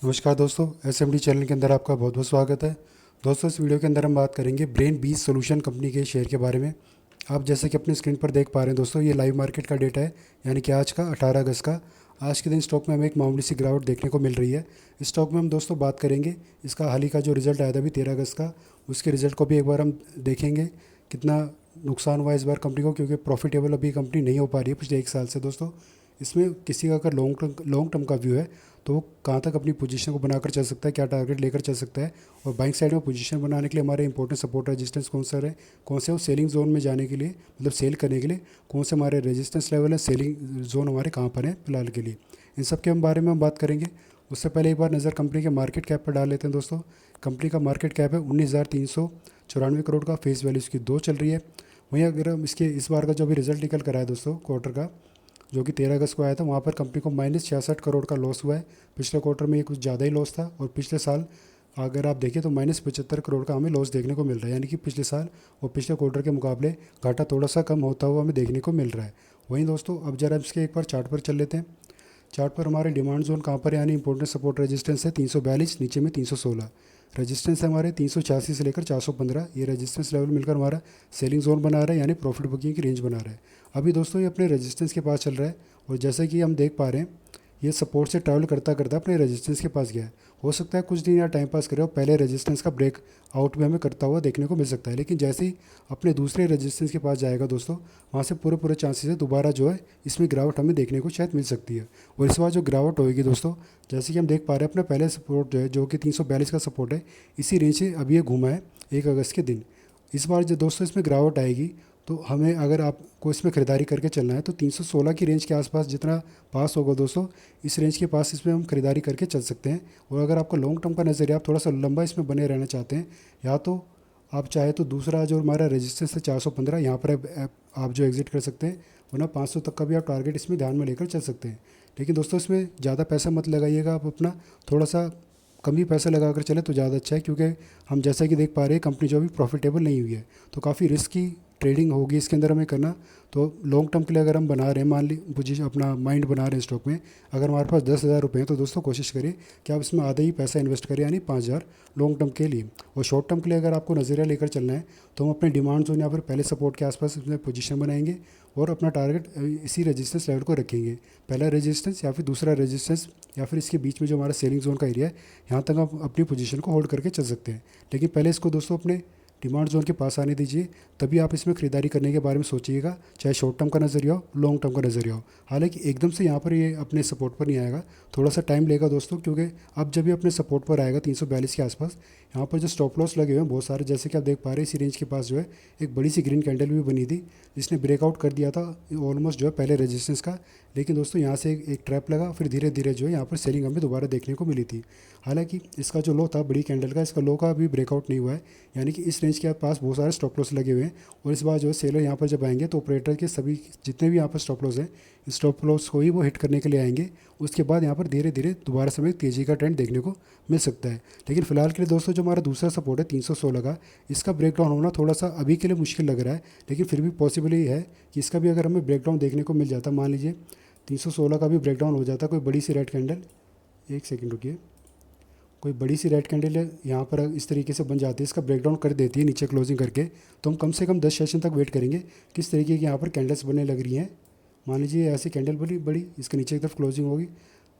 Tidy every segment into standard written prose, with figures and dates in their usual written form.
नमस्कार दोस्तों, SMD channel के अंदर आपका बहुत बहुत स्वागत है। दोस्तों, इस वीडियो के अंदर हम बात करेंगे ब्रेन बीज सॉल्यूशन कंपनी के शेयर के बारे में। आप जैसे कि अपनी स्क्रीन पर देख पा रहे हैं दोस्तों, ये लाइव मार्केट का डेटा है, यानी कि आज का 18 अगस्त का। आज के दिन स्टॉक में हमें एक मामूली सी गिरावट देखने को मिल रही है। इस स्टॉक में हम दोस्तों बात करेंगे इसका हाल ही का जो रिजल्ट आया था अभी 13 अगस्त का, उसके रिजल्ट को भी एक बार हम देखेंगे कितना नुकसान हुआ इस बार कंपनी को, क्योंकि प्रॉफिटेबल अभी कंपनी नहीं हो पा रही है पिछले एक साल से। दोस्तों, इसमें किसी का अगर लॉन्ग टर्म का व्यू है तो वो कहाँ तक अपनी पोजीशन को बनाकर चल सकता है, क्या टारगेट लेकर चल सकता है। और बाइंग साइड में पोजीशन बनाने के लिए हमारे इंपॉर्टेंट सपोर्ट रेजिस्टेंस कौन सा है, कौन से वो सेलिंग जोन में जाने के लिए, मतलब सेल करने के लिए कौन से हमारे रेजिस्टेंस लेवल है, सेलिंग जोन हमारे कहाँ पर है फिलहाल के लिए, इन सब के बारे में हम बात करेंगे। उससे पहले एक बार नज़र कंपनी के मार्केट कैप पर डाल लेते हैं। दोस्तों, कंपनी का मार्केट कैप है 19,394 करोड़ का, फेस वैल्यू इसकी 2 चल रही है। वहीं अगर हम इसके इस बार का जो भी रिजल्ट निकल कर आया दोस्तों क्वार्टर का, जो कि 13 अगस्त को आया था, वहाँ पर कंपनी को -66 करोड़ का लॉस हुआ है। पिछले क्वार्टर में ये कुछ ज़्यादा ही लॉस था, और पिछले साल अगर आप देखें तो -75 करोड़ का हमें लॉस देखने को मिल रहा है, यानी कि पिछले साल और पिछले क्वार्टर के मुकाबले घाटा थोड़ा सा कम होता हुआ हमें देखने को मिल रहा है। वहीं दोस्तों, अब जरा इसके एक बार चार्ट पर चल लेते हैं। चार्ट पर हमारे डिमांड जोन कहाँ पर है, यानी इंपॉर्टेंट सपोर्ट रेजिस्टेंस है 342, नीचे में 316। रेजिस्टेंस है हमारे 386 से लेकर 415। ये रेजिस्टेंस लेवल मिलकर हमारा सेलिंग जोन बना रहा है, यानी प्रॉफिट बुकिंग की रेंज बना रहा है। अभी दोस्तों ये अपने रेजिस्टेंस के पास चल रहा है, और जैसे कि हम देख पा रहे हैं ये सपोर्ट से ट्रैवल करता करता अपने रेजिस्टेंस के पास गया है। हो सकता है कुछ दिन या टाइम पास करे और पहले रेजिस्टेंस का ब्रेक आउट भी हमें करता हुआ देखने को मिल सकता है, लेकिन जैसे ही अपने दूसरे रेजिस्टेंस के पास जाएगा दोस्तों, वहाँ से पूरे पूरे चांसेस है दोबारा जो है इसमें गिरावट हमें देखने को शायद मिल सकती है। और इस बार जो गिरावट होगी दोस्तों, जैसे कि हम देख पा रहे हैं अपना पहले सपोर्ट जो है, जो कि 342 का सपोर्ट है, इसी रेंज से अभी ये घूमा है 1 अगस्त के दिन। इस बार जो दोस्तों इसमें गिरावट आएगी तो हमें, अगर आपको इसमें ख़रीदारी करके चलना है, तो 316 की रेंज के आसपास जितना पास होगा दोस्तों, इस रेंज के पास इसमें हम खरीदारी करके चल सकते हैं। और अगर आपको लॉन्ग टर्म का नज़रिया, आप थोड़ा सा लंबा इसमें बने रहना चाहते हैं, या तो आप चाहे तो दूसरा जो हमारा रेजिस्टेंस है 415, यहाँ पर आप जो एग्जिट कर सकते हैं, वरना 500 तक का भी आप टारगेट इसमें ध्यान में लेकर चल सकते हैं। लेकिन दोस्तों इसमें ज़्यादा पैसा मत लगाइएगा, आप अपना थोड़ा सा कम ही पैसा लगा कर चले तो ज़्यादा अच्छा है, क्योंकि हम जैसा कि देख पा रहे हैं कंपनी जो अभी प्रॉफिटेबल नहीं हुई है, तो काफ़ी रिस्की ट्रेडिंग होगी इसके अंदर हमें करना। तो लॉन्ग टर्म के लिए अगर हम बना रहे हैं, मान ली पोजीशन अपना माइंड बना रहे हैं स्टॉक में, अगर हमारे पास 10,000 रुपये हैं, तो दोस्तों कोशिश करिए कि आप इसमें आधा ही पैसा इन्वेस्ट करें, यानी 5,000 लॉन्ग टर्म के लिए। और शॉर्ट टर्म के लिए अगर आपको नज़रिया लेकर चलना है, तो हम अपने डिमांड जोन या फिर पहले सपोर्ट के आसपास इसमें पोजीशन बनाएंगे और अपना टारगेट इसी रेजिस्टेंस लेवल को रखेंगे। पहला रेजिस्टेंस या फिर दूसरा रेजिस्टेंस, या फिर इसके बीच में जो हमारा सेलिंग जोन का एरिया है, यहाँ तक आप अपनी पोजीशन को होल्ड करके चल सकते हैं। लेकिन पहले इसको दोस्तों अपने डिमांड जोन के पास आने दीजिए, तभी आप इसमें खरीदारी करने के बारे में सोचिएगा, चाहे शॉर्ट टर्म का नज़रिया हो, लॉन्ग टर्म का नज़रिया हो। हालांकि एकदम से यहाँ पर ये अपने सपोर्ट पर नहीं आएगा, थोड़ा सा टाइम लेगा दोस्तों, क्योंकि अब जब ये अपने सपोर्ट पर आएगा 342 के आसपास, यहाँ पर जो स्टॉप लॉस लगे हुए हैं बहुत सारे, जैसे कि आप देख पा रहे हैं इसी रेंज के पास जो है एक बड़ी सी ग्रीन कैंडल भी बनी थी, जिसने ब्रेकआउट कर दिया था ऑलमोस्ट जो है पहले रेजिस्टेंस का। लेकिन दोस्तों यहाँ से एक ट्रैप लगा, फिर धीरे धीरे जो है यहाँ पर सेलिंग हमें दोबारा देखने को मिली थी। हालांकि इसका जो लो था बड़ी कैंडल का, इसका लो का अभी ब्रेकआउट नहीं हुआ है, यानी कि इस रेंज के पास बहुत सारे स्टॉप लॉस लगे हुए हैं। और इस बार जो है सेलर यहाँ पर जब आएंगे तो ऑपरेटर के सभी जितने भी यहाँ पर स्टॉप लॉस हैं, इस स्टॉप लॉस को ही वो हिट करने के लिए आएंगे। उसके बाद यहाँ पर धीरे धीरे दोबारा से हमें तेज़ी का ट्रेंड देखने को मिल सकता है। लेकिन फिलहाल के लिए दोस्तों जो हमारा दूसरा सपोर्ट है 316 का, इसका ब्रेकडाउन होना थोड़ा सा अभी के लिए मुश्किल लग रहा है, लेकिन फिर भी पॉसिबल ही है कि इसका भी अगर हमें ब्रेकडाउन देखने को मिल जाता, मान लीजिए 316 का भी ब्रेकडाउन हो जाता, कोई बड़ी सी रेड कैंडल, एक सेकेंड रुकिए, कोई बड़ी सी रेड कैंडल है यहाँ पर इस तरीके से बन जाती है, इसका ब्रेकडाउन कर देती है नीचे क्लोजिंग करके, तो हम कम से कम 10 सेशन तक वेट करेंगे किस तरीके की यहाँ पर कैंडल्स बनने लग रही हैं। मान लीजिए ऐसी कैंडल बड़ी बड़ी इसके नीचे की तरफ क्लोजिंग होगी,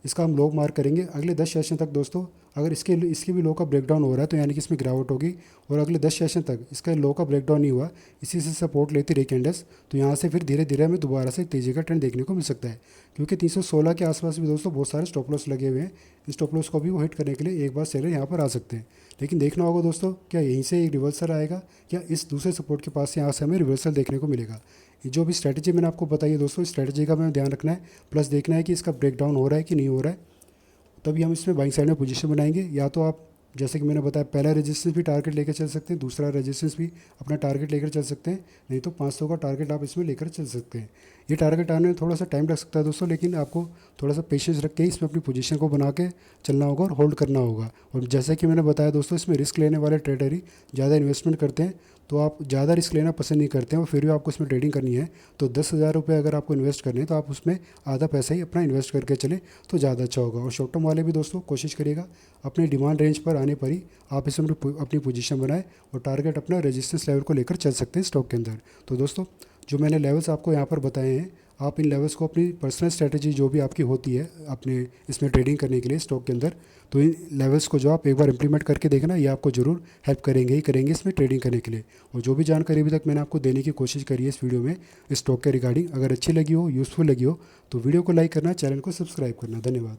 इसका हम लो मार्क करेंगे अगले 10 सेशन तक दोस्तों। अगर इसके भी लो का ब्रेकडाउन हो रहा है तो यानी कि इसमें गिरावट होगी, और अगले 10 सेशन तक इसका लो का ब्रेकडाउन नहीं हुआ, इसी से सपोर्ट लेती रही कैंडल्स, तो यहाँ से फिर धीरे धीरे हमें दोबारा से तेज़ी का ट्रेंड देखने को मिल सकता है। क्योंकि 316 के आसपास भी दोस्तों बहुत सारे स्टॉप लॉस लगे हुए हैं, इस स्टॉप लॉस को भी वो हिट करने के लिए एक बार सेलर यहाँ पर आ सकते हैं। लेकिन देखना होगा दोस्तों, क्या यहीं से एक रिवर्सल आएगा, या इस दूसरे सपोर्ट के पास से यहाँ से हमें रिवर्सल देखने को मिलेगा। ये जो भी स्ट्रैटेजी मैंने आपको बताई है दोस्तों, इस स्ट्रैटेजी का हमें ध्यान रखना है, प्लस देखना है कि इसका ब्रेकडाउन हो रहा है कि नहीं हो रहा है, तभी हम इसमें बाइंग साइड में पोजीशन बनाएंगे। या तो आप जैसे कि मैंने बताया पहला रेजिस्टेंस भी टारगेट लेकर चल सकते हैं, दूसरा रेजिस्टेंस भी अपना टारगेट लेकर चल सकते हैं, नहीं तो 500 का टारगेट आप इसमें लेकर चल सकते हैं। ये टारगेट आने में थोड़ा सा टाइम लग सकता है दोस्तों, लेकिन आपको थोड़ा सा पेशेंस रख के इसमें अपनी पोजीशन को बना के चलना होगा और होल्ड करना होगा। और जैसे कि मैंने बताया दोस्तों, इसमें रिस्क लेने वाले ट्रेडर ही ज़्यादा इन्वेस्टमेंट करते हैं, तो आप ज़्यादा रिस्क लेना पसंद नहीं करते हैं और फिर भी आपको इसमें ट्रेडिंग करनी है तो 10,000 रुपये अगर आपको इन्वेस्ट करने हैं तो आप उसमें आधा पैसा ही अपना इन्वेस्ट करके चले तो ज़्यादा अच्छा होगा। और शॉर्ट टर्म वाले भी दोस्तों कोशिश करिएगा अपने डिमांड रेंज पर आने पर ही आप इसमें अपनी पोजीशन बनाएं और टारगेट अपना रेजिस्टेंस लेवल को लेकर चल सकते हैं स्टॉक के अंदर। तो दोस्तों जो मैंने लेवल्स आपको यहाँ पर बताए हैं, आप इन लेवल्स को अपनी पर्सनल स्ट्रैटेजी जो भी आपकी होती है अपने इसमें ट्रेडिंग करने के लिए स्टॉक के अंदर, तो इन लेवल्स को जो आप एक बार इंप्लीमेंट करके देखना, ये आपको ज़रूर हेल्प करेंगे ही करेंगे इसमें ट्रेडिंग करने के लिए। और जो भी जानकारी अभी तक मैंने आपको देने की कोशिश करी है इस वीडियो में स्टॉक के रिगार्डिंग, अगर अच्छी लगी हो, यूज़फुल लगी हो, तो वीडियो को लाइक करना, चैनल को सब्सक्राइब करना। धन्यवाद।